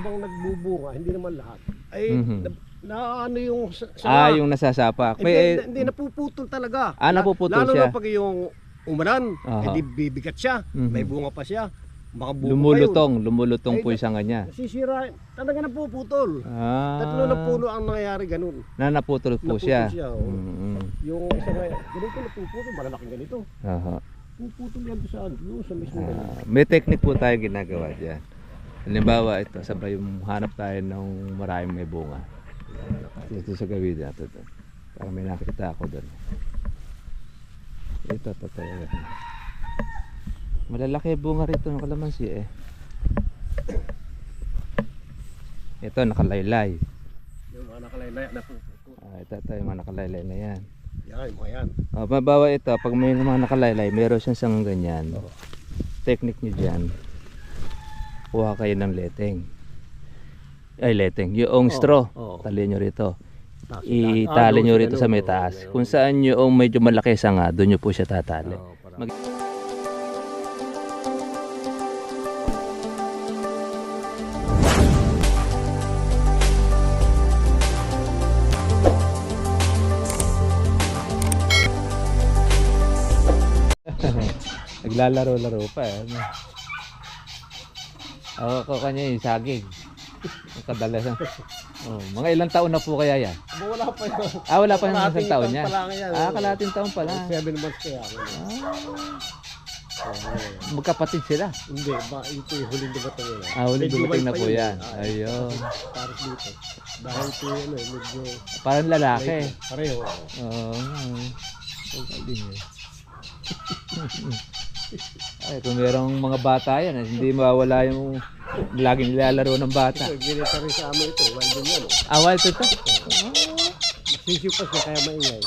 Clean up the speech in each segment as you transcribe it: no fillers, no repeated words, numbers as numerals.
ibang nagbubunga, hindi naman lahat. Ay, ano yung yung nasasapak. Hindi napuputol talaga. Napuputol lalo siya. na pag yung umulan, hindi bibigat siya. May bunga pa siya. Lumulutong po yung sanga niya. Nasisira, talaga napuputol. Tatlo na puno ang nangyayari ganun. Naputol po siya. Yung isa na, ganito napuputol, malalaking ganito. Puputol yan sa mismo ganito. May technique po tayo ginagawa dyan. Halimbawa ito, sabay yung hanap tayo ng maraming may bunga. Ito sa gawin natin. Para may nakita ako doon. Ito tayo. Malalaki bunga rito ng kalamansi eh. Ito nakalaylay. Yung mga nakalaylay na puputol. Ito yung mga nakalaylay na yan. Yan, mga yan. Mabawa ito, pag may mga nakalaylay, meron siyang sangang ganyan. Technique nyo dyan, kuha kayo ng leteng. Yung straw. Tali nyo rito. Itali nyo rito sa may taas. Kung saan yung medyo malaki sanga, doon nyo po siya tatali. Naglalaro-laro pa eh. Ako kanya yung saging. Kadalasan. Mga ilang taon na po kaya yan? Wala pa yun. Wala pa yung isang taon niya. Kalahating taon pa lang. 7 months kaya ako. Magkapatid sila? Hindi, ito yung huling dumating yun. Huling dumating na po yan. Ayun. Parang dito. Dahil ito yun medyo... Parang lalaki. Pareho. Kung merong mga bata yan, hindi mawala yung laging nilalaro ng bata. Ito, ginita rin sa amin ito. Wild din yan. Wild ito? Masisip pa siya kaya maingay.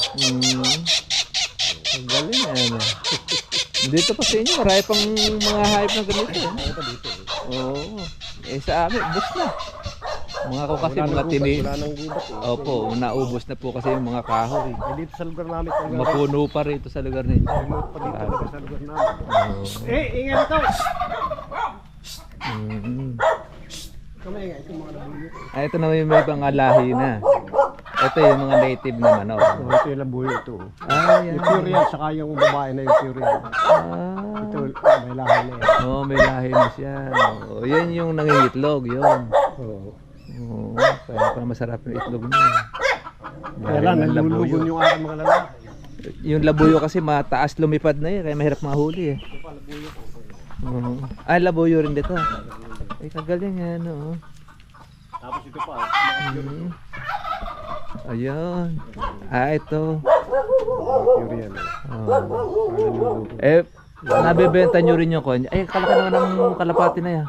Ang galing ano. Dito pa sa inyo, marami pang mga hype na ganito. Sa amin, ubos na. Mga ko kasi mga tini. Wala nang gubat eh. Opo, naubos na po kasi yung mga kahoy. Dito sa lugar namin. Mapuno pa rito sa lugar ninyo. Remote pa dito sa lugar namin. Ingay ito! Kamay ito mga labuyo. Ito naman yung may mga lahi na. Ito yung mga native na manok. Ito yung labuyo ito. Yan. Yung pure yan, saka yung babae na yung pure yan. Ito may lahi na yan. May lahi na siya. Yan yung nangingitlog, yun. Kaya pala masarap yung itlog niya. Kaya lang, nalulugon yung aking mga lalaki. Yung labuyo kasi mataas lumipad na kaya mahirap mahuli labuyo rin dito. Kagaling yan Tapos ito pa, ayun. Ito. pure yan. Nabebenta nyo rin yung konya. Kalaki naman ng kalapati na yan.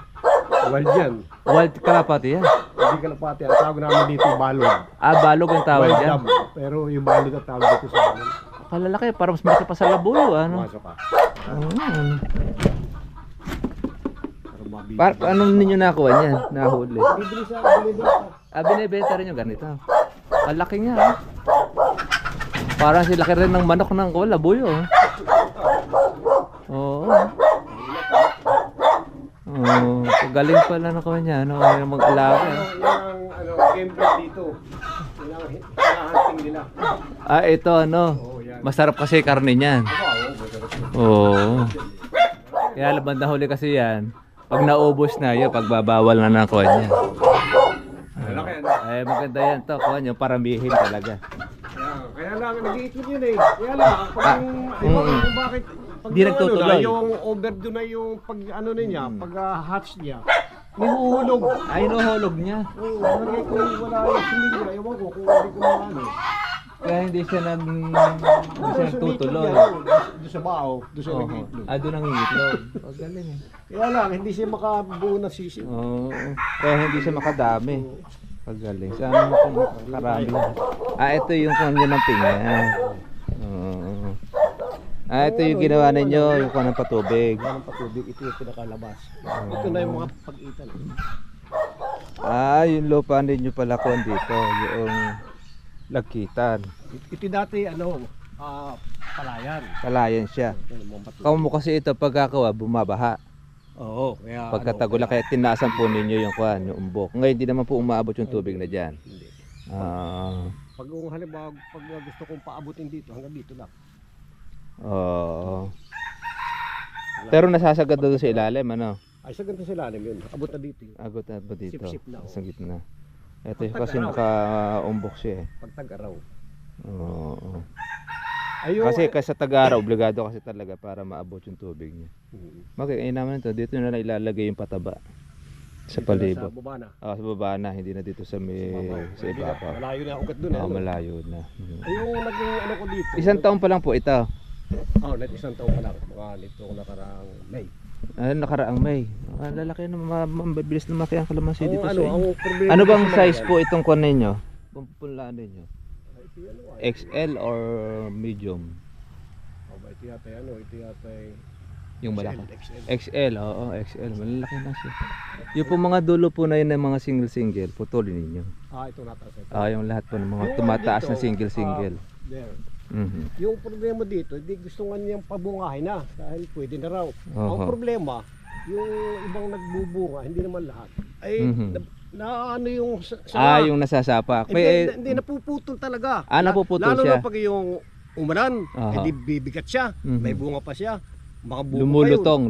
Wild yan. Wild kalapati yan. Hindi kalapati. Ang tawag namin dito balog. Balog ang tawag Wild yan. dam. Pero yung balog ang tawag dito sa amin. Kalalaki, parang mas malaki pa sa labuyo. Masok pa. Anong ninyo nakuha niyan? Nahuli? Bibili sa Binibenta rin yung ganito. Ang laki niya. Parang silaki rin ng manok ng labuyo. Galing pala na ko niya. Yung mag-alaga. Yung gameplay dito. Hinahunting nila. Ito masarap kasi karne niyan. Kaya laban na huli kasi yan. Pag naubos na yun, pagbabawal na ng kuha niya. Maganda yan to, kuha niya, paramihin talaga. Kaya lang, nag-iitlog yun Kaya lang, kung bakit, pag di nagtutuloy. Yung overdue na yung pag niya, pag hatch niya, hinuhulog. Hinuhulog niya. Lagay ko wala yung similya, ewan ko kung hindi ko maano. Kaya hindi siya nagtutuloy. Doon sa bao, doon siya nag-iitlog. Doon ang itlog. Galing Kaya lang, hindi siya makabuo na sisig. Kaya hindi siya makadami. Pagaling. Saan mo kung karami? Ito yung kanya ng pinga. Ito yung ginawa ninyo, yung kanang patubig. Kanang patubig, ito yung pinakalabas. Ito na yung mga pag-itan. Yung lupa ninyo pala ko dito, yung lagkitan. Ito dati, palayan. Palayan siya. Kamo mo kasi ito pagkakawa, bumabaha. Oo, kaya Pagkatagulan, kaya tinaasan po ninyo yung kwan, yung umbok. Ngayon hindi naman po umaabot yung tubig na diyan. Hindi. Ah, Pag kung halimbawa, pag gusto kong paabutin dito, hanggang dito lang. oo. Wala. Pero nasasagad doon sa ilalim, ano? Ay, sa ganito sila yun. Abot na dito. Agot na ba dito? Sip-sip na, oh. Sa gitna. Ito yung kasi naka-umbok siya eh. Pag tag-araw. Oo. Ayun. Kasi sa Tagara, obligado kasi talaga para maabot yung tubig niya. Bakit? Ay naman ito, dito na lang ilalagay yung pataba. Sa palibot. Sa baba na. Sa baba na, hindi na dito sa sa ibabaw. Malayo na ugat doon. Malayo na. Ayun, naging ano ko dito. Isang taon pa lang po ito. Isang taon pa lang. Mga nito ko nakaraang May. Nakaraang May. Lalaki na, mabilis na maki ang kalamansi dito sa inyo. Problema Ano bang sa size mga po itong kuwan ninyo? Pumpulaan ninyo? yan, XL or medium? ito yata Yung malaki. XL. XL, oo, XL. Malalaki na siya. Yung po mga dulo po na yun ng mga single-single, putulin ninyo. Ito nataas ito. Yung lahat po ng mga Yung tumataas dito, na single-single. There. Mhm. Yung problema dito, hindi gusto nga niyang pabungahin na dahil pwede na raw. Ang Oho. problema, yung ibang nagbubunga, hindi naman lahat. Ay, Mhm. na ano yung sanga. Yung nasasapak. Hindi napuputol talaga. Napuputol Lalo siya. na pag yung umulan, Aha. hindi bibigat siya, Mhm. may bunga pa siya. Bunga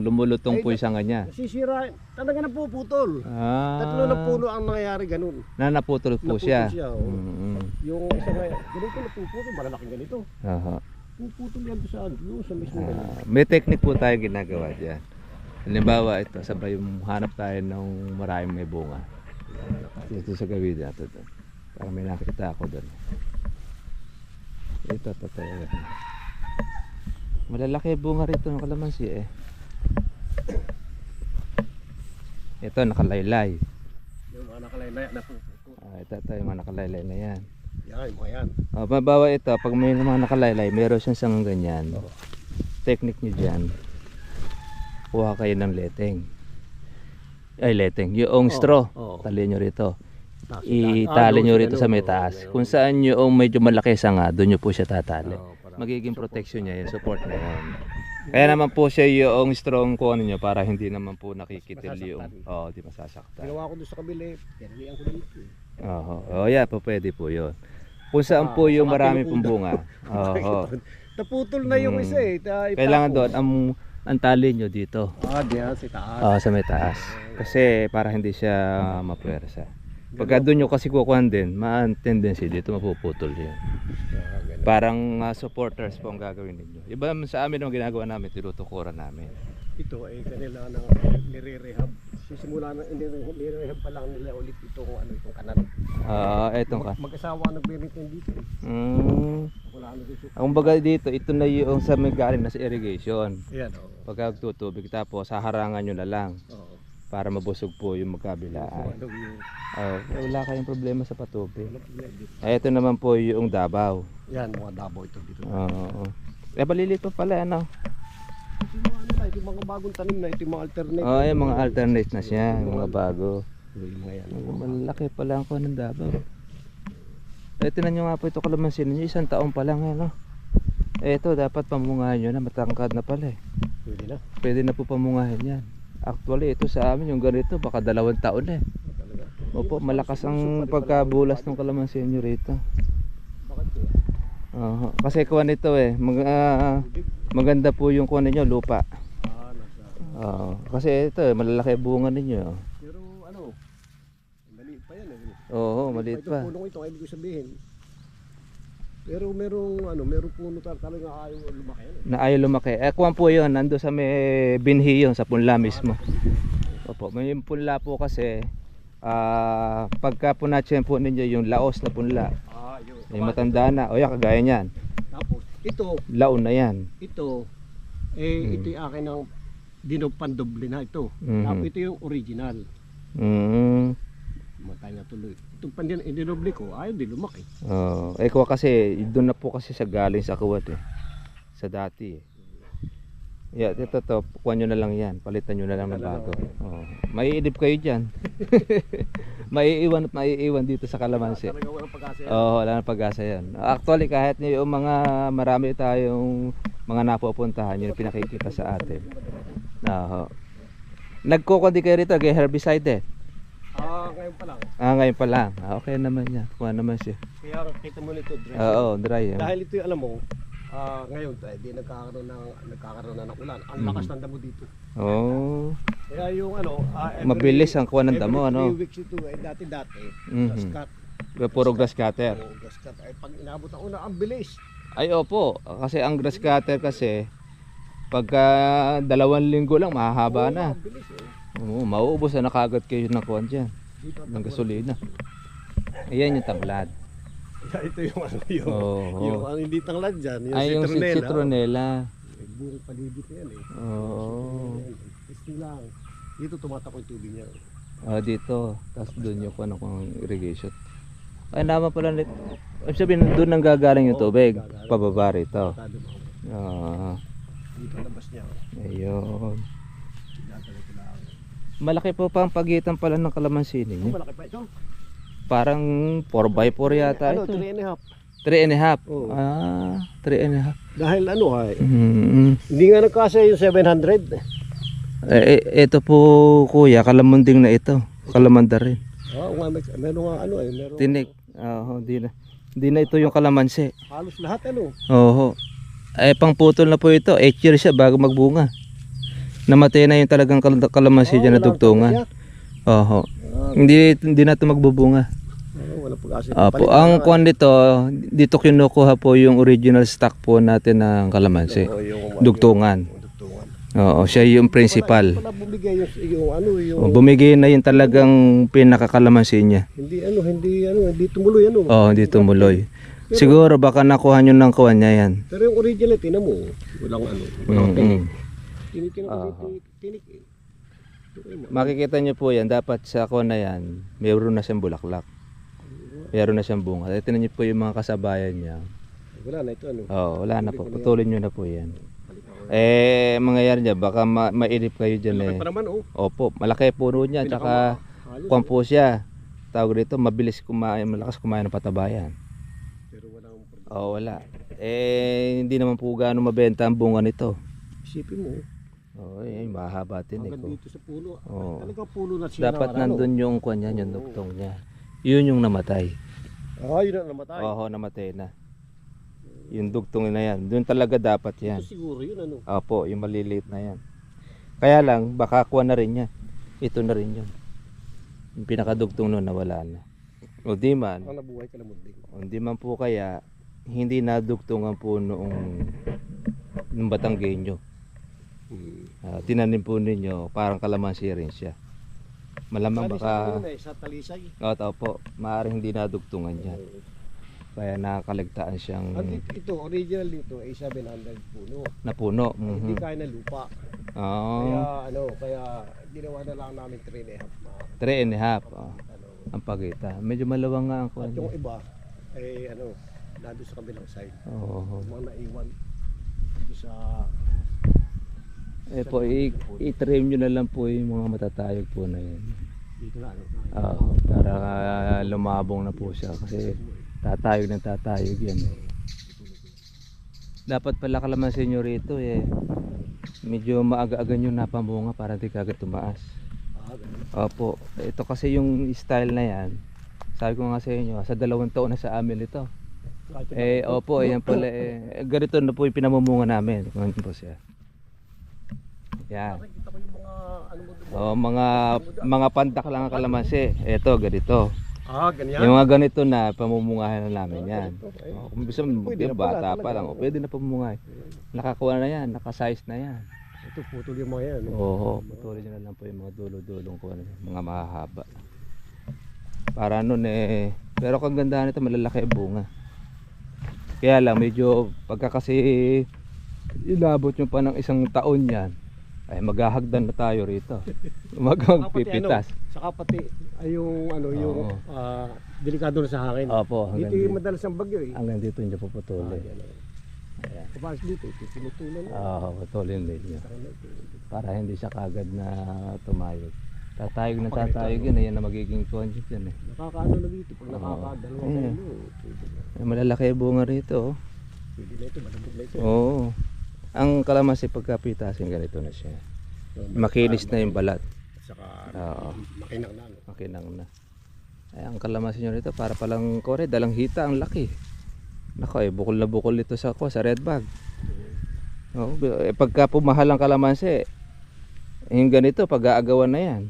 Lumulutong po yung sanga niya. Nasisira, talaga napuputol. Tatlo na puno ang nangyayari ganun. Naputol po Naputol siya. siya, oo. Yung isa nga, ganito napuputol, malalaking ganito. Aha. Puputol yan doon sa mismo ganun. May technique po tayo ginagawa dyan. Halimbawa ito, sabay yung hanap tayo ng maraming may bunga. Ito sa gawin natin doon. Para may nakita ako doon. Ito. Malalaki bunga rito ng kalamansi eh. Ito nakalaylay. Yung mga nakalaylay na puputol. Ito yung mga nakalaylay na yan. Yan, mga yan. Mabawa ito, pag may mga nakalaylay, meron siyang sangang ganyan. Technique nyo dyan, kuha kayo ng leteng. Yung straw, tali nyo rito. Itali nyo rito sa may taas. Kung saan yung medyo malaki sanga, doon nyo po siya tatali. Magiging protection niya yun, support na yun. Kaya naman po siya yung strong kuha ninyo para hindi naman po nakikitil yung, di masasaktan. Ginawa ko doon sa kabila, pinalihan ko dito. Po pwede po yun. Kung saan po yung marami pong bunga. Naputol na yung isa eh. Kailangan doon, ang tali nyo dito. Diyan, sa taas. Sa may taas. Kasi para hindi siya mapuwersa. Pagka doon nyo kasi kukuhan din, ma-tendency dito mapuputol yan. Parang supporters po ang gagawin ninyo. Iba sa amin ang ginagawa namin, tinutukuran namin. Ito ay kanila nang nire-rehab. Sisimula na nire-rehab pa lang nila ulit itong kanal. Etong ka. Mag-asawa nagbe-retain dito. Wala na dito. Ang baga dito, ito na yung sa may galing na sa irrigation. Ayan Pagka tutubig tapos haharangan nyo na lang. Para mabusog po yung magkabilaan. Wala kayong problema sa patubig. Ito naman po yung Davao. Yan, mga Davao ito dito. Malilit pa pala ano. Ito yung mga bagong tanim na, ito yung mga alternate. Yung mga alternate na siya, yung mga bago. Yung mga yan. Malaki pa lang ko ng Davao. Tinan nyo nga po ito kalamansi ninyo, 1 taon pa lang ano. Ito dapat pamungahan nyo na, matangkad na pala eh. Pwede na. Pwede na po pamungahan yan. Actually ito sa amin yung ganito baka 2 taon eh. Opo, malakas ang pagkabulas ng kalamansi nyo rito. Bakit kaya? Kasi kuha nito eh, maganda po yung kuha ninyo, lupa. Kasi ito malalaki bunga ninyo. Pero maliit pa yan eh. Maliit pa. Ito punong ito, ibig ko sabihin. Pero merong puno talaga ayaw lumaki yan eh. Na ayaw lumaki. Kuha po yun, nando sa may binhi yun, sa punla mismo. Opo, may punla po kasi, pagka punatsin po ninyo yung laos na punla. Yung matanda na, kagaya niyan. Tapos, ito, laon na yan. Ito yung akin ng pandoble na ito. Tapos ito yung original. Matay na tuloy. Itong dinoble ko, ayaw din lumaki. Kuha kasi, doon na po kasi sa galing sa kuwat eh. Sa dati eh. Ito kuha nyo na lang yan. Palitan nyo na lang ng bago. Maiidip kayo dyan. Maiiwan dito sa kalamansi. Talaga walang pag-asa yan. Wala nang pag-asa yan. Actually kahit yung mga marami tayong mga napupuntahan, yun pinakikita sa atin. Nagkukundi kayo rito, kay herbicide eh. Ngayon pa lang. Ngayon pa lang. Okay naman yan. Kuha naman siya. Kaya kita mo nito, dry. Oo, dry yan. Dahil ito yung alam mo, ngayon di nagkakaroon na ng ulan. Ang lakas ng damo dito. Oh. Kaya yung Mabilis ang kuha ng damo, ano? 3 weeks ito, dati Mhm. grass cut. Puro grass cutter. Grass cut. Pag inabot ang una, ang bilis. Ay opo, kasi ang grass cutter kasi pagka 2 linggo lang mahahaba na. Ang bilis Oo, mauubos na kagad kayo ng kuwan dyan, Dito, ng gasolina. Ayan yung tablad. ito yung ano yung, Oo. yung hindi tanglad dyan, yung Ay, yung citronella. citronella. May buong paligid na yan eh. Oo. Gusto lang. Dito tumatakbo yung tubig niya. Dito, tapos doon yung kuwan ng irrigation. Ay naman pala nito. Ibig sabihin doon nang gagaling yung tubig, pababa rito. Tado mo. Dito ang labas niya. Ayun. Dinadala ko lang. Malaki po pa ang pagitan pala ng kalamansi ninyo. Malaki pa ito. Parang 4x4 yata Ano, ito. 3.5. 3.5. Oo. 3.5. Dahil ano ay, Mm. hindi nga nagkasa yung 700. Ito po kuya, kalamunding na ito. Kalamanda rin. Meron nga ano eh, meron. Tinik. Hindi na ito yung kalamansi. Halos lahat ano. Oo. Pangputol na po ito. 8 years siya bago magbunga. Namatay na yung talagang kalamansi dyan na dugtungan. Oo. Hindi na ito magbubunga. Wala pag-asa. Opo, ang kuwan dito kinukuha po yung original stock po natin ng kalamansi. Dugtungan. Dugtungan. Oo, siya yung principal. Wala bumigay yung ano yung Bumigay na yung talagang pinakakalamansi niya. hindi tumuloy ano. Oo, hindi tumuloy. Siguro baka nakuha nyo ng kuwan niya yan. Pero yung original tinan mo, walang ano, walang tinik. Tinitin ko tinik eh. Makikita nyo po yan, dapat sa kuwan na yan, mayroon na siyang bulaklak. Mayroon na siyang bunga. Tinan nyo po yung mga kasabayan niya. Wala na ito ano. Oo, wala na po. Putulin nyo na po yan. Mangyayari niya, baka mailip kayo dyan eh. Malaki pa naman oh. Opo, malaki puno niya, tsaka kuwan po siya. Tawag dito, mabilis kumain, malakas kumain ng patabayan. Pero walang Oo, wala. Hindi naman po gaano mabenta ang bunga nito. isipin mo. Oo, mahaba tinik. Hanggang dito sa puno. Oo. Talagang puno na siya. Dapat nandun yung kuwan niya, yung duktong niya. Yun yung namatay. Yun na namatay. Oo, namatay na. Yung dugtong na yan. Doon talaga dapat yan. Ito siguro yun ano. Opo, yung maliliit na yan. Kaya lang, baka kuha na rin niya. Ito na rin yun. Yung pinakadugtong nun, nawala na. O di man, Ang nabuhay ka na munding. o di man po kaya, hindi nadugtungan po nung Batanggenyo. Tinanim po ninyo, parang kalamansi rin siya. Malamang baka, Sa Talisay. opo, maaaring hindi nadugtungan yan. Kaya nakaligtaan siyang Ito, original dito ay 700 puno. napuno. Hindi kaya na lupa. Oo. Kaya ginawa na lang namin 3.5. 3.5. Ang pagitan. Medyo malawang nga ang At kuwan. yung iba ay nado sa kabilang side. Oo. Mga naiwan sa Po, i-trim nyo na lang po yung mga matatayog po na yun. dito na Para lumabong na po siya kasi tatayog ng tatayog yan. Dapat pala kalamansi nyo rito medyo maaga-aga nyo napamunga para di kagad tumaas. Opo, ito kasi yung style na yan. Sabi ko nga sa inyo, sa 2 taon na sa amin ito. Opo, ayan pala ganito na po yung pinamumunga namin. Kung po siya. Yan. Nakikita ko yung mga ano mo Mga pandak lang ang kalamansi. Ito, ganito. ganyan. Yung mga ganito na pamumungahan na namin yan. Kung gusto mo, Pwede na bata pala, pa lang, pwede na pamumungahan. Nakakuha na yan, nakasize na yan. Ito putol yung mga yan. Oo, patuloy nyo na lang po yung mga dulo-dulong ko, mga mahahaba. Para nun pero kung ganda nito, malalaki ang bunga. Kaya lang, medyo pagka kasi ilabot nyo pa ng 1 taon yan, ay maghahagdan na tayo rito. Magpipitas. Saka pati ay yung delikado na sa hangin. Opo, Dito yung madalas ang bagyo eh. hanggang dito nyo puputulin. Ayan. Kapag dito, tinutulong. Oo, putulin din nyo. Para hindi siya kagad na tumayog. Tatayog na tatayog yun, ayan na magiging conscious yan eh. Nakakaano na dito, pag nakakadalawang kilo. Malalaki bunga rito. Pwede na ito, malambot na ito. Oo. Ang kalamansi pagkapitasin ganito na siya. Makinis na yung balat. saka Oo. makinang na. No? Makinang na. Ay, ang kalamansi nyo rito, para palang kore, dalang hita, ang laki. Nako bukol na bukol ito sa red bag. Oo, pagka pumahal ang kalamansi, yung ganito, pag-aagawan na yan.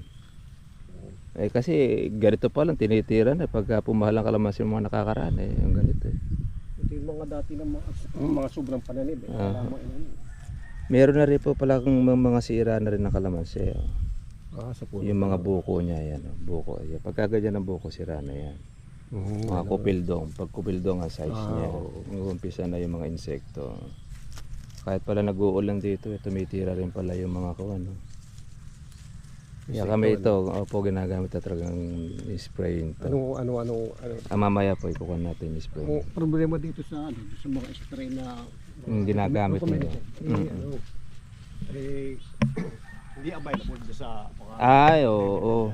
Kasi ganito pa lang, tinitira na. Pagka pumahal ang kalamansi ng mga nakakaraan, yung ganito. Ito yung mga dati ng mga sobrang pananim. Meron na rin po pala mga sira na rin ng kalamansi. Sa puno. Yung mga buko niya, yan. Buko. Yan. Pagka ganyan ng buko, sira na yan. Mga kupildong. Pag kupildong ang size niya. Umpisa na yung mga insekto. Kahit pala nag-uulan dito, tumitira rin pala yung mga kawan. No? Kaya kami ito, ginagamit na talagang spraying to. Ano? Mamaya po, ikukuha natin yung spray. Ang problema dito sa mga spray na ginagamit nila. Hindi available sa mga... Ay, oo.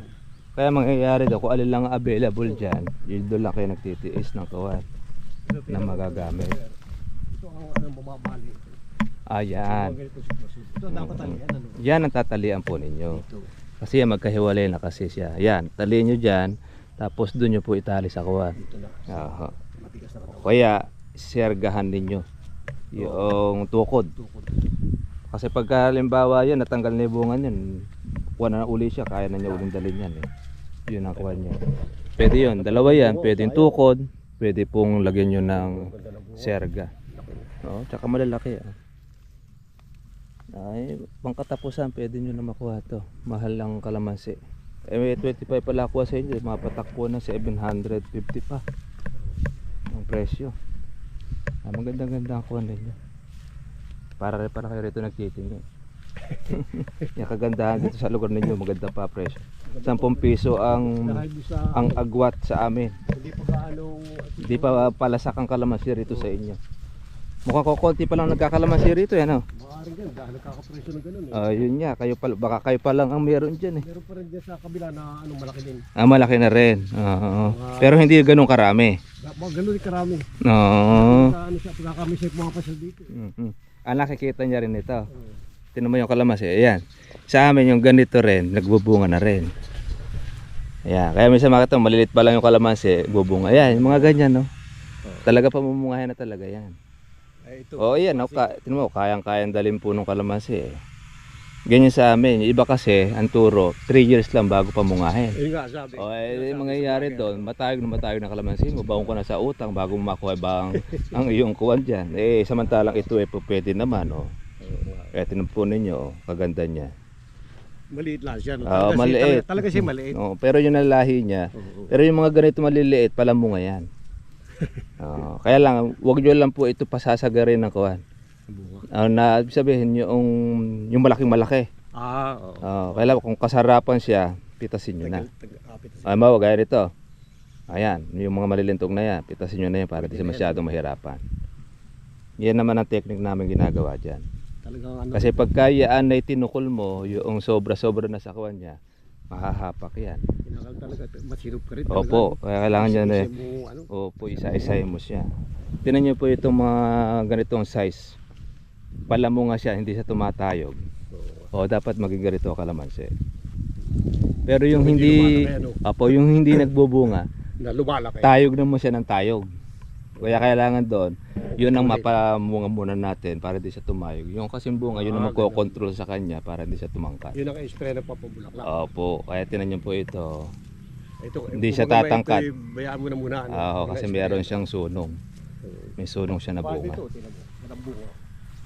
Kaya mangyayari daw, kung alin lang available dyan, yun doon lang kayo nagtitiis ng kawan na magagamit. Ito ang bumabali. Yan. Ito dapat talian. Yan ang tatalian po ninyo. Kasi yan, magkahiwalay na kasi siya. Yan, talian nyo dyan, tapos doon nyo po itali sa kawan. Kaya, sergahan ninyo yung tukod. Kasi pagka halimbawa yan, natanggal na yung bunga yan, kuha na uli siya, kaya na niya uling dalhin yan. Yun ang kuha niya. Pwede yun, dalawa yan, pwede yung tukod, pwede pong lagyan nyo ng serga. Tsaka malalaki. Ay, pangkatapusan, pwede nyo na makuha to. Mahal lang kalamansi. May 25 pala kuha sa inyo, mapatakpo na 750 pa ang presyo. Maganda-ganda ang kuha ninyo. Para kayo rito nagtitingin. Yung kagandahan dito sa lugar ninyo, maganda pa presyo. 10 piso ang agwat sa amin. Hindi pa palasak ang kalamansi rito sa inyo. Mukhang kukunti pa lang nagkakalamansi rito yan. Maaring yan, dahil nagkakapresyo ng ganun. Yun nga, baka kayo pa lang ang meron dyan. Meron pa rin dyan sa kabila na malaki din. Malaki na rin. Pero hindi ganun karami. Ganun din karami. Pagkakami siya pumapasal dito. Nakikita niya rin ito. Tinan mo yung kalamansi. Ayan. Sa amin yung ganito rin, nagbubunga na rin. Ayan. Kaya minsan makita malilit pa lang yung kalamansi, bubunga. Ayan, yung mga ganyan, no? Talaga pamumungahin na talaga yan. Ayan, no? Tinan mo, kayang-kayang dalhin po ng kalamansi. Ganyan sa amin. Yung iba kasi, ang turo, 3 years lang bago pamungahin. Yun nga, sabi. Mangyayari doon, matayog na kalamansi mo, baong ka na sa utang bago mo makuha ba ang iyong kuwan dyan. Samantalang ito po pwede naman, Kaya tinumpunin nyo, kaganda niya. Maliit lang siya. Maliit. Talaga siya maliit. Pero yung nalahi niya, pero yung mga ganito maliliit, palamunga yan. Kaya lang, wag nyo lang po ito pasasagarin ng kuwan. Na sabihin yung malaking malaki. Kaya kung kasarapan siya, pitasin nyo na. Gaya nito. Ayan, yung mga malilintog na yan, pitasin nyo na yan para di siya masyadong mahirapan. Yan naman ang technique namin ginagawa dyan. Kasi pagka yan na itinukol mo, yung sobra-sobra na sa kawan niya, mahahapak yan. Masirup ka rin. Opo, kaya kailangan niya na isa-isahin mo siya. Tinan niyo po itong mga ganitong size. Palamunga siya, hindi siya tumatayog. Dapat maging ganito kalamansi. Pero yung yung hindi nagbubunga, tayog na mo siya ng tayog. Kaya kailangan doon, yun ang mapamunga muna natin para di siya tumayog. Yung kasing bunga, yun ang magkocontrol sa kanya para di siya tumangkat. Yun ang spray na papabulaklak. Opo, kaya tinan niyo po ito. Hindi siya tatangkat. Bayaan mo na muna. Kasi meron siyang sunong. May sunong siya na bunga.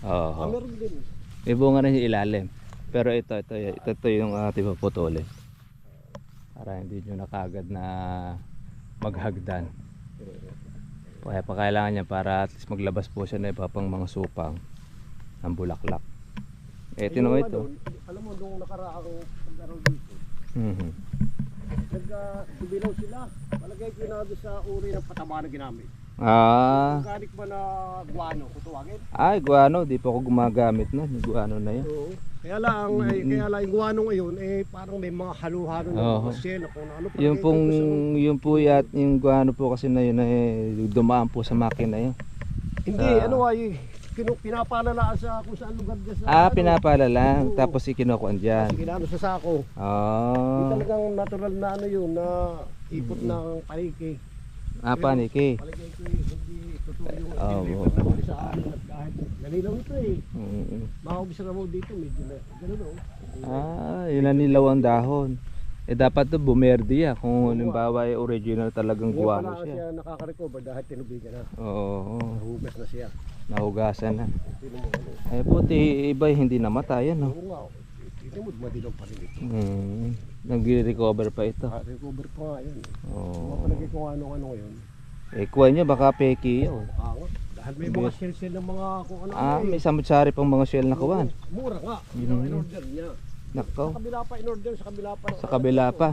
Meron din. May bunga na yung ilalim. Pero ito yung ating paputulin. Para hindi nyo na kagad na maghagdan. Kaya pa kailangan niya para at least maglabas po siya na iba pang mga supang ng bulaklak. Tinan mo ito. Alam mo, nung nakaraang pag-araw dito, nagbilaw sila. Palagay ko na doon sa uri ng pataba na ginamit. Organic ba na guano, kung tawagin? Guano, di pa ako gumagamit nun. Guano na yan. Kaya lang yung guano ngayon, parang may mga halo-halo na pasel, kung ano pa. Yung po yung guano po kasi na yun, dumaan po sa makina yun. Hindi, pinapalala sa kung saan lugar dyan sa Pinapala lang. Oo. Tapos ikinukuan dyan. Sige na sa sako. Oh. Talagang natural na ano yun na ikot ng paliki. Paniki. Palagay ko hindi totoo yung Oo. deliver na huli sa amin at kahit nalilaw ito eh. Mm. Makakabisa na mo dito medyo na gano'n o. Yun ang nilaw ang dahon. Dapat to bumerde kung halimbawa ay original talagang Ngayon guano pala siya. siya nakaka-recover dahil tinubigan na. Oo. Nahugas na siya. Nahugasan na. Tignan mo ano. Ay puti, iba hindi namatay no. Oo nga. Tignan mo madilaw pa rin ito. Nag-recover pa ito. Recover pa nga yan. Oo. Mapalagay ko ano ngayon. Kuha nyo baka peki yun. Angot. Dahil may mga shell ng mga kung ano. May samutsari pang mga shell na kuwan. Mura nga. Yun ang in-order niya. Nako. Sa kabila pa in-order, sa kabila pa. Sa kabila pa.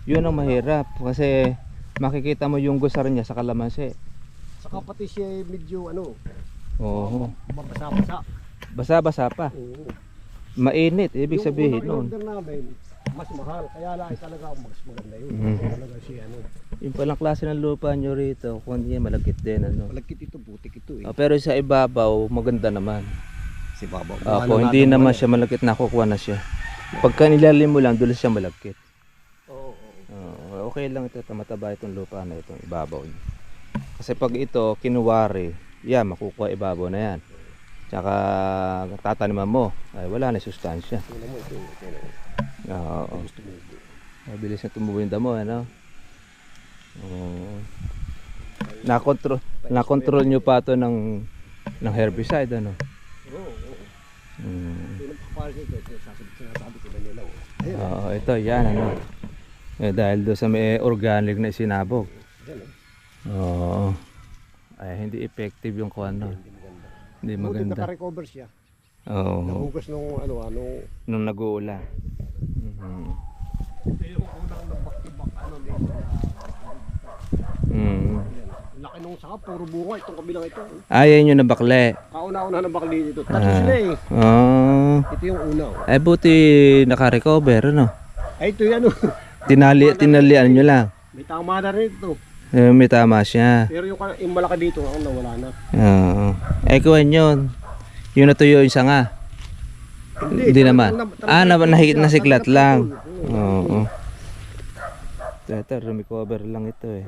Yun ang mahirap kasi makikita mo yung gusar niya sa kalamansi. Saka pati siya medyo ano. Oo. Mabasa-basa. Basa-basa pa. Oo. Mainit, ibig sabihin Yung nun. order namin, mas mahal. Kaya lang ay talaga mas maganda yun. Talaga siya ano. Yung palang klase ng lupa nyo rito, kung hindi yan malagkit din ano. Malagkit ito, butik ito eh. Pero sa ibabaw, maganda naman. Si Baba. Kung hindi naman siya malagkit, nakukuha na siya. Pagka nilalim mo lang, dulas siya malagkit. Oo. Okay lang ito, mataba itong lupa na itong ibabaw niya. Kasi pag ito, kinuwari, makukuha ibabaw na yan. Tsaka tataniman mo, ay wala na sustansya. Tingnan mo ito. Oo. Gusto mo ito. Mabilis na tumubo yung damo, ano? Oo. Nakontrol nyo pa ito ng herbicide, ano? Oo. Mm. Pinapakapal ito. Sinasabi ko na nila. Ayun. Oo, ito, yan, ano? Dahil doon sa may organic na isinabog. Yan eh. Oo. Ay, hindi effective yung kuwan, no? Hindi Buti maganda. naka-recover siya. Oo. Nahugas nung ano. Nung nag-uulan. Ito yung unang nabak-ibak ano dito. Laki nung saka, puro bunga. Itong kabilang ito. Yan yung nabakle. Kauna-una na bakli dito. Tatlo sila eh. Ito yung una. Ay, buti naka-recover, ano? Ay, ito yan. Tinalian nyo lang. May tama na rin ito. May tama siya. Pero yung malaki dito, nawala na. Oo. Kuwan yun. Yung natuyo yung sanga. Hindi naman. Nasiklat lang. Oo. Ito, recover lang ito eh.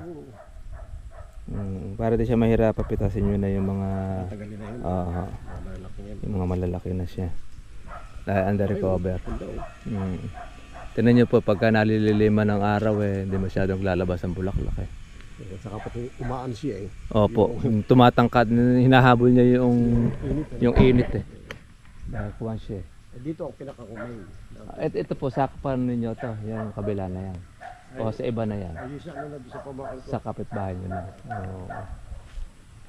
Para di siya mahirap, pitasin nyo na yung mga Tagalin na yun. Malalaki yan. yung mga malalaki na siya. Under recover. Tingnan nyo po, pagka nalililiman ng araw hindi masyadong lalabas ang bulaklak eh. Saka pati umaan siya eh. Opo, tumatangkad, hinahabol niya yung init eh. Nakakuha siya eh. Dito ang pinakakumain. Ito po, sakpan ninyo to, yung kabila na yan. O sa iba na yan. Ayun siya ano na sa pamakan ko. Sa kapitbahay nyo na. Oo.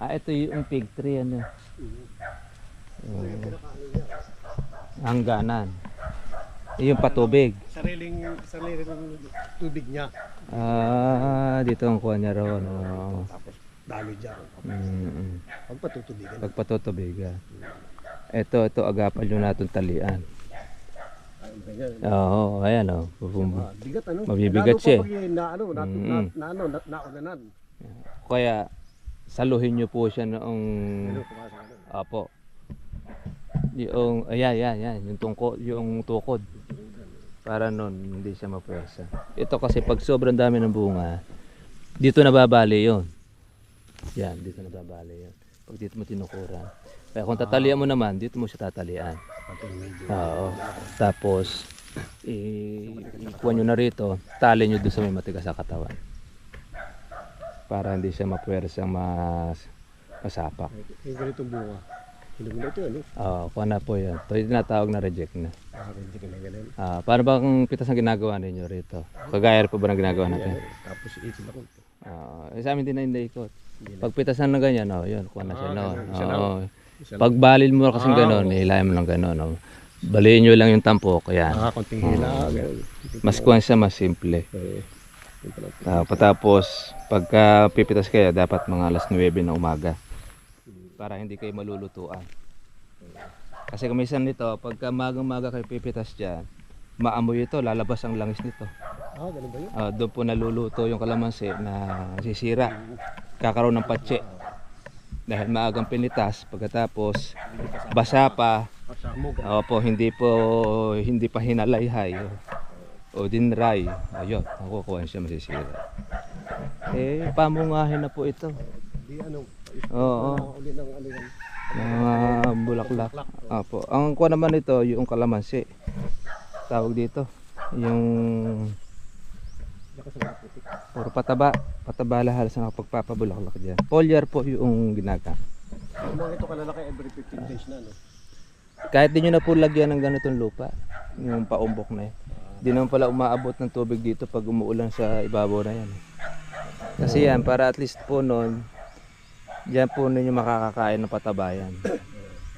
Ito yung fig tree ano. Yung pinakaano niya. Hangganan. Yung patubig. Sariling tubig niya. Dito ang kuha niya roon. Oo. Tapos dami dyan. Pag patutubigan. Pagpatutubigan. Ito agapan nyo natin talian. Oo, ayan o. Bigat ano? Mabibigat siya. Naunanan. Kaya saluhin nyo po siya noong apo. Yung yung tukod. Para noon hindi siya mapwersa. Ito kasi pag sobrang dami ng bunga, dito nababali 'yon. Yan, dito nababali 'yon. Pag dito mo tinukuran. Kaya kung tatalian mo naman, dito mo siya tatalian. Oo. Tapos ikuha nyo na rito, tali nyo doon sa may matigas sa katawan. Para hindi siya mapwersang masapak. Yung ganitong bunga. Hinumin na ito ano? Kuha na po yan. Ito yung tinatawag na reject na. Reject na ganun. Paano ba kung pitas ang ginagawa ninyo rito? Kagaya pa ba ng ginagawa natin? Tapos ikot ako. Sa amin din na hindi ikot. Pag pitasan na ganyan, yun, kuha na siya. Pag balil mo kasing gano'n, hilahin mo ng gano'n. Baliin nyo lang yung tampok. Yan. Konting hila. Mas kuha siya, mas simple. Tapos, pagka pipitas kayo, dapat mga alas 9 na umaga. Para hindi kayo malulutuan. Kasi kumisan nito, pagka magang-maga kayo pipitas dyan, maamoy ito, lalabas ang langis nito. Ganun ba yun? Doon po naluluto yung kalamansi na sisira. Kakaroon ng patse. dahil maagang pinitas, pagkatapos basa pa. Kasamog. Opo, hindi pa hinalayhay o dinray. Ayun, nakukuha siya, masisira. Pamungahin na po ito. Di ano. Oo. Uli ng ano yan. Mga bulaklak. Opo. Ang kuha naman ito, yung kalamansi. Tawag dito, yung puro pataba. Pataba lahal sa nakapagpapabulaklak dyan. Foliar po yung ginagamit. Mga ito kalalaki every 15 days na, no? Kahit di nyo na po lagyan ng ganitong lupa, yung paumbok na yan. Di naman pala umaabot ng tubig dito pag umuulan sa ibabaw na yan. Kasi yan, para at least po noon, diyan po ninyo makakakain ng patabayan.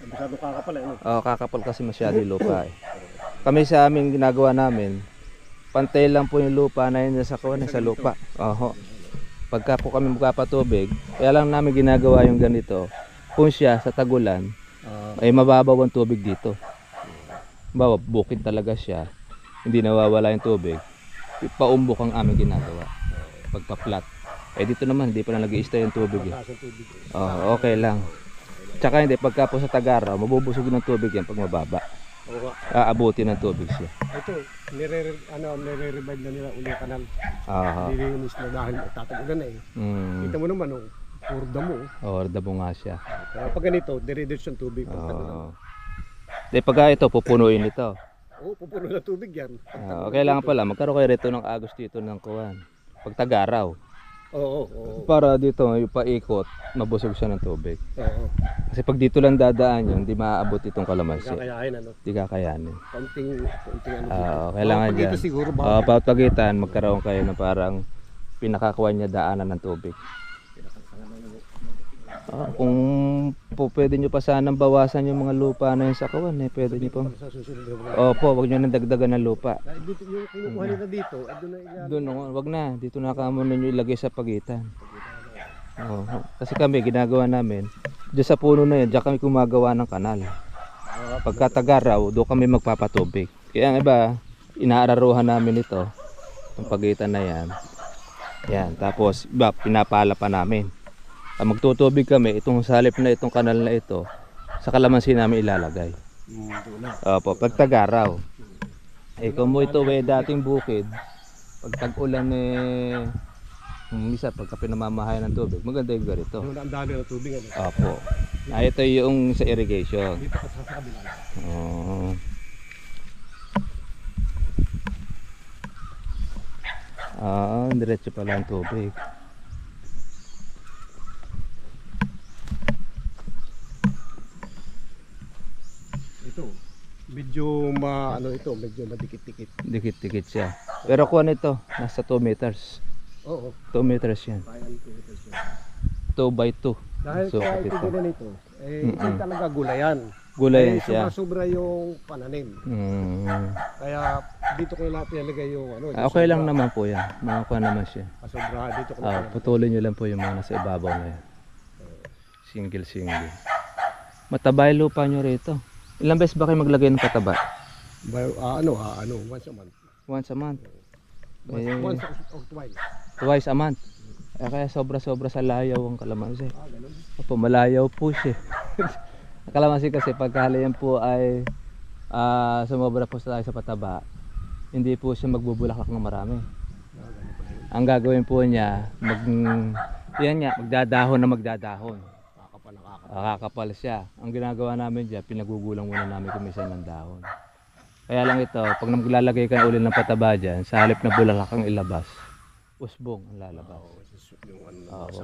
Masyado kakapal eh, no? Oo, kakapal kasi masyado yung lupa eh. Kami sa aming ginagawa namin, pantay lang po yung lupa na yun sa kuwan sa lupa. Oho. Pagka po kami magpapatubig, kaya lang namin ginagawa yung ganito. Kung siya sa tagulan, ay mababaw ang tubig dito. Bawa, bukid talaga siya. Hindi nawawala yung tubig. Paumbok ang aming ginagawa. Pagpa-flat. Dito naman, hindi pa na nag-i-stay yung tubig eh. Oh, okay lang. Tsaka hindi, pagka po sa Tagaraw, mabubusog ng tubig yan pag mababa. Aabuti ng tubig siya. Ito, nire-revive na nila uli kanal. Aha. Nilinis na dahil tatagulan na eh. Kita mo naman, oh, puro damo. Oo, damo nga siya. Kaya pag ganito, dire-diretso ang tubig. Pag tagulan. Pagka ito, pupunuin ito. Oo, pupuno na tubig yan. Okay lang pala, magkaroon kayo rito ng agos dito ng kuwan. Pag Tagaraw. Oo. Para dito, yung paikot, mabusog siya ng tubig. Oo. Kasi pag dito lang dadaan yun, hindi maaabot itong kalamansi. Kakayahin ano. Hindi kakayanin. Konting ano. Kailangan dyan. Dito siguro Bawat pagitan, magkaroon kayo ng parang pinakakuha niya daanan ng tubig. Kung po pwede nyo pa sanang bawasan yung mga lupa na yun sa kawan, pwede nyo po. sa susunod. Opo, wag nyo nang dagdagan ng lupa. Dahil dito yung kinukuha nila dito, doon na ilalagay. Doon, wag na. Dito na kamo ninyo ilagay sa pagitan. Kasi kami, ginagawa namin, dyan sa puno na yun, dyan kami gumagawa ng kanal. Pagka Tagaraw, doon kami magpapatubig. Kaya ang iba, inaararuhan namin ito, ang pagitan na yan. Yan, tapos iba, pinapala pa namin. Magtutubig kami, itong salip na itong kanal na ito, sa kalamansi namin ilalagay. Opo, pag Tagaraw. Kung mo ito dating bukid, pag tag-ulan misa pagka pinamamahay ng tubig, maganda yung ganito. Ang dami ng tubig ano. Opo. Ito yung sa irrigation. Dito sa kabila. Diretso pala ang tubig. Medyo medyo madikit-dikit. Dikit-dikit siya. Pero kuha nito, nasa 2 meters. Oo. 2 meters yan. 2 by 2. Dahil So, kaya ito ito. ganito, hindi talaga gulayan. Gulayan siya. Sobra yung pananim. Kaya dito ko natin ilagay yung Okay lang naman po yan. Makakuha naman siya. Sobra dito ko Putulin nyo lang po yung mga nasa ibabaw na yan. Single. Mataba yung lupa nyo rito. Ilang beses ba kayo maglagay ng pataba? Once a month. Once a month. Once or twice. Twice a month. Kaya sobra-sobra sa layaw ang kalamansi. Ganun. Opo, malayaw po siya. Ang kalamansi kasi pagkahalayan po ay sumobra po tayo sa pataba, hindi po siya magbubulaklak ng marami. Ang gagawin po niya, magdadahon na magdadahon. Kakapal siya. Ang ginagawa namin diyan, pinagugulang muna namin kumisan ng dahon. Kaya lang ito, pag maglalagay ka uli ng pataba diyan, sa halip na bulaklak ang ilabas, usbong ang lalabas.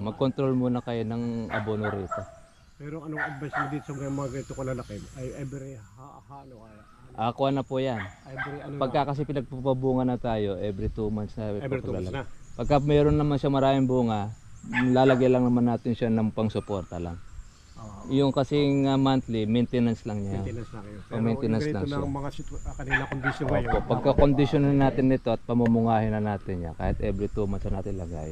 Mag-control muna kayo ng abono rito. Pero anong advice mo dito sa mga ganito kalalaki? Ay every Kuha na po yan. every Pagka kasi pinagpapabunga na tayo, every 2 months na. every 2 months na. Pagka mayroon naman siya maraming bunga, lalagay lang naman natin siya ng pang-suporta lang. Yung kasing monthly, maintenance lang niya. Maintenance lang yun. Pero maintenance lang siya. ng mga kanila kondisyon ngayon. Pagka kondisyonan natin ito at pamumungahin na natin yan, kahit every 2 months na natin lagay.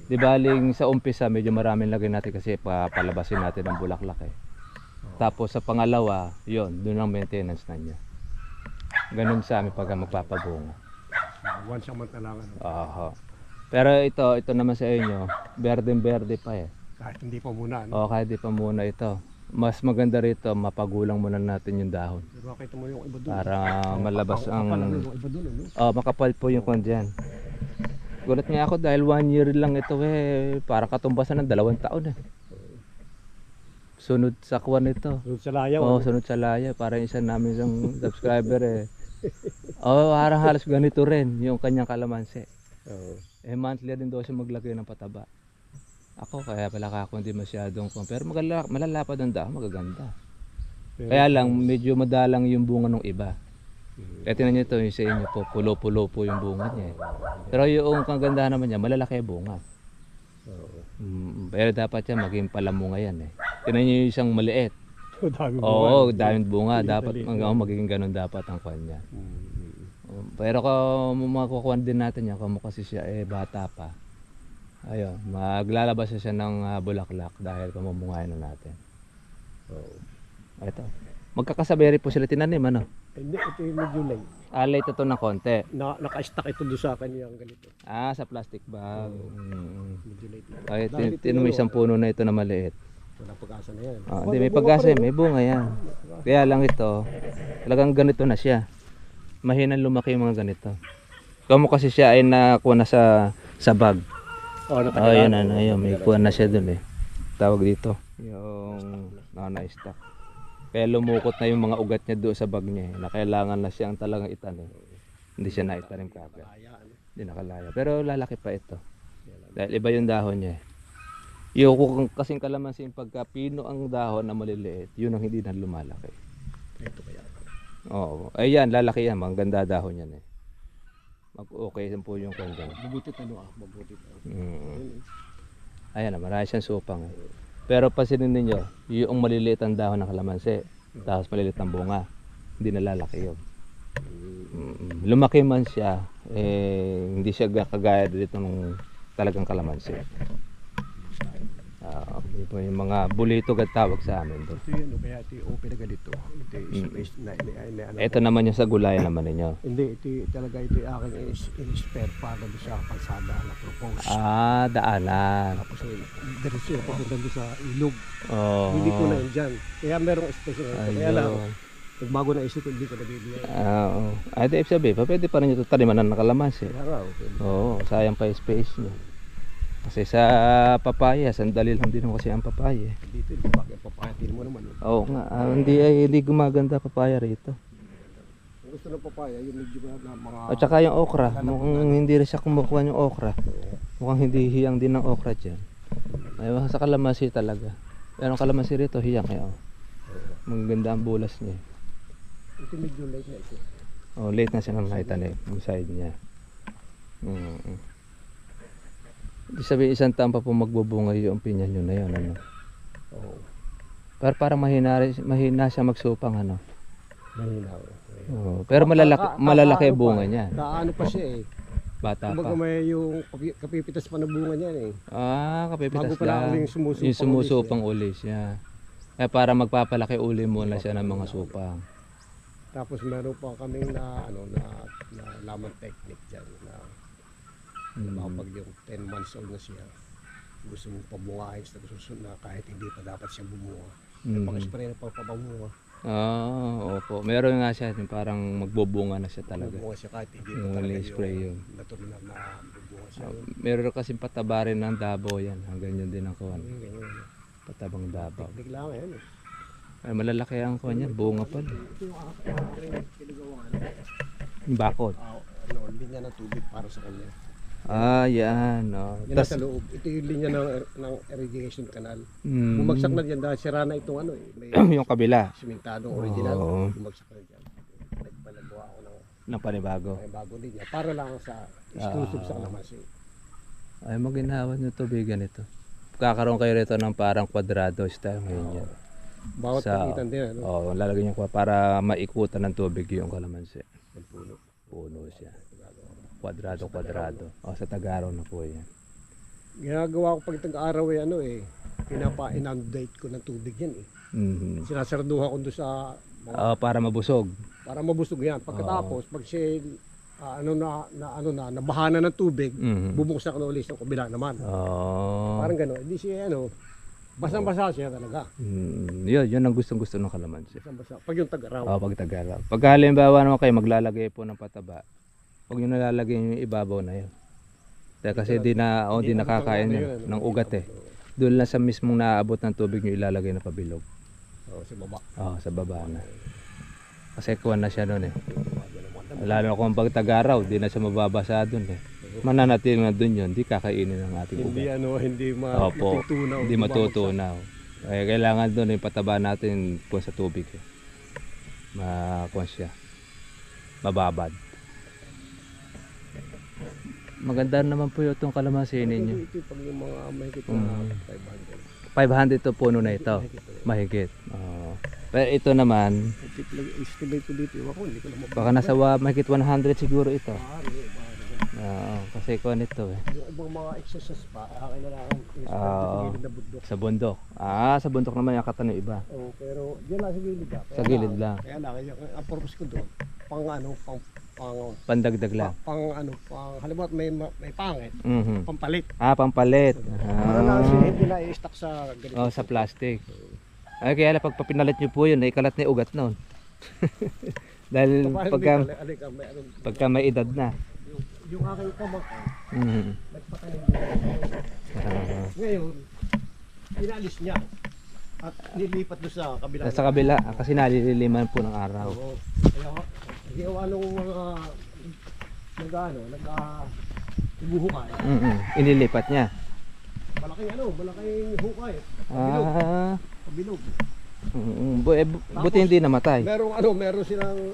Di baling sa umpisa, medyo maraming lagay natin kasi palabasin natin ang bulaklak eh. Tapos sa pangalawa, yun, doon ang maintenance na niya. Ganun sa amin pagka magpapabunga. Once a month na lang. Pero ito naman sa inyo, berde-berde pa eh. Kahit hindi pa muna. Ano? O kahit di pa muna ito. Mas maganda rito, mapagulang muna natin yung dahon. Pero makita mo yung iba doon. Para malabas ang... Yung iba doon, ano? makapal po yung kwan dyan. Gulat nga ako dahil 1 year lang ito para katumbasan ng 2 taon Sunod sa kwan ito. Sunod sa layaw. Sunod sa laya. Parang isa namin isang subscriber parang halos ganito rin yung kanyang kalamansi. Monthly din daw siya maglagay ng pataba. Ako kaya pala ako hindi masyadong pero malalapad ang dahon, magaganda. Kaya lang medyo madalang yung bunga ng iba. Kaya tingnan nyo ito yung sa inyo po, pulo-pulo po yung bunga niya. Pero yung kagandahan naman niya, malalaki yung bunga. Pero dapat yan maging palamunga yan Tingnan nyo yung isang maliit. Daming bunga. Dapat magiging ganun dapat ang kanya. Pero kung makukuha din natin yan, kung kasi siya bata pa. Ayun, maglalabas siya ng bulaklak dahil pamumuhayan na natin. Ito. Magkakasabay po sila tinanim, ano? Hindi, ito yung medyo late. Late ito ng konti. Naka-stack ito doon sa kanyang ganito. Sa plastic bag. Medyo late. Ay, tinan mo isang puno na ito na maliit. Walang pag-asa na yan. Hindi, may pag-asa, may bunga yan. Kaya lang ito, talagang ganito na siya. Mahinang lumaki yung mga ganito. Kamo kasi siya ay nakuha na sa bag. Yun may kuha na siya dun Tawag dito. Yung na-stack. Kaya lumukot na yung mga ugat niya doon sa bag niya. Na kailangan na siyang talagang itanim. Hindi siya naitanim kagad. Hindi nakalaya. Pero lalaki pa ito. Dahil iba yung dahon niya. Yung kasing kalamansi pagka pino ang dahon na maliliit, yun ang hindi na lumalaki. Ito kaya. Oo. Ayan, lalaki yan. Maganda dahon yan Okay po yung kanya. Mabuti mabuti. Ayan, marami siyang supang. Pero pasinin ninyo, yung maliliit ang dahon ng kalamansi, tapos maliliit ang bunga, hindi na lalaki yun. Lumaki man siya, hindi siya kagaya dito ng talagang kalamansi. Yung mga bulitog at tawag sa amin doon. Ito yun, kaya ito yung open na ganito. Ito yung space na ito naman yung sa gulayan naman ninyo. Hindi, ito talaga ito yung aking in-spare para doon sa kalsada na propose. Daanan. Tapos diretso yung papunta doon sa ilog. Hindi ko na yun dyan. Kaya merong space na ito. Kaya lang, nagbago na isip ko, hindi ko nabibigay. Ito ibig sabihin, pwede pa rin ito taniman ng kalamansi. Sayang pa yung space nyo. Kasi sa papaya, sandali lang din kasi ang papaya. Dito, yung papaya, din mo naman. Hindi gumaganda papaya rito. Ang gusto ng papaya, yung medyo na mga... At saka yung okra, mukhang hindi rin siya kumukuha yung okra. Mukhang hindi hiyang din ng okra dyan. Ay, sa kalamansi talaga. Pero ang kalamansi rito, hiyang maganda ang bulas niya. Ito medyo late na ito. Late na siya nang naitanim, yung side niya. Di sabihin isang taon pa po magbubunga yung pinya nyo na yun, ano? Pero parang mahina siya magsupang, ano? Mahina. Pero malalaki bunga niya. Kaano pa siya Bata pa. Kumbaga may yung kapipitas pa na bunga niya Kapipitas bago pa lang yung sumusupang uli siya. Para magpapalaki uli muna siya ng mga supang. Tapos meron pa kaming na laman technique dyan pag yung 10 months old na siya, gusto mong pabungahin sa susunod na kahit hindi pa dapat siya bumunga. Pag-spray na pa pamunga. Opo. Meron nga siya, parang magbubunga na siya talaga. Magbubunga siya kahit hindi pa talaga yung natural na bubunga siya. Meron kasi pataba rin ng Davao yan. Ganyan din ang kuwan. Patabang Davao. Technique lang yan Ay, malalaki ang kuwan yan. Bunga pa. Ito yung pinagawa Yung bakod. Linya ng tubig para sa kanya. Yan. Yan sa loob. Ito yung linya ng irrigation canal. Bumagsak na dyan dahil sira na itong yung kabila. Simentadong original. Bumagsak na dyan. Nagpalagawa ako ng panibago. Linya. Para lang sa exclusive sa kalamansi. Ay, maginawa nyo tubigan ito. Kakaroon kayo rito ng parang kwadrado style ngayon yan. Bawat pagitan din. Lalagyan nyo para maikutan ng tubig yung kalamansi. Puno siya. Kwadrado. Sa Tagaraw na po yan. Ginagawa ko pag tag-araw pinapa-inundate ko ng tubig yan Sinasarduhan ko doon sa para mabusog. Para mabusog yan. Pagkatapos, pag siya nabahana ng tubig, Mhm. bubuksan ko na ulit ng kabila naman. Oh. Parang gano'n. Hindi siya basang-basa siya talaga. Yun ang gustong-gusto ng kalamansi. Basang-basa. Pag yung tag-araw. Pag tagaraw. Pag halimbawa naman kayo maglalagay po ng pataba, huwag nyo nalalagay yung ibabaw na yun. Kasi di nakakain yun, ng ugat eh. Doon lang sa mismong naaabot ng tubig nyo ilalagay na pabilog. Sa baba. Sa baba na. Kasi kuwan na siya doon eh. Lalo kung pag tagaraw, di na siya mababasa doon eh. Mananatili na doon yun, di kakainin ng ating ugat. Hindi Opo, matutunaw. hindi matutunaw. Kaya kailangan doon yung pataba natin po sa tubig eh. Makuha siya. Mababad. Maganda naman po itong kalamansi ninyo. Ito pag yung mga mahigit na 500. 500 to puno na ito. Mahigit. Pero ito naman, Estimate ko dito. Hindi ko na baka nasa mahigit 100 siguro ito. Kasi kuha nito eh. Yung ibang mga exercise pa, kailangan na bundok. Sa bundok. Sa bundok naman yung katan ng iba. Pero diyan lang sa gilid. Sa gilid lang. Kaya lang, ang purpose ko doon, Pandagdag lang. halimbawa may pangit, Mhm. pampalit. Pampalit. Para lang siya hindi na i-stock sa ganito. Sa plastic. Ay kaya lang pag pinalit nyo po yun, ikalat na yung ugat noon. Dahil pagka may edad na. Yung aking pamangkin, Mhm. nagpatanim ngayon, inalis niya at nilipat doon sa kabila. Sa kabila, kasi nalililiman po ng araw. Oo. Kaya ginawa nung mga nag-hukay. Inilipat niya. Malaking hukay. Pabilog. Buti hindi namatay. Meron silang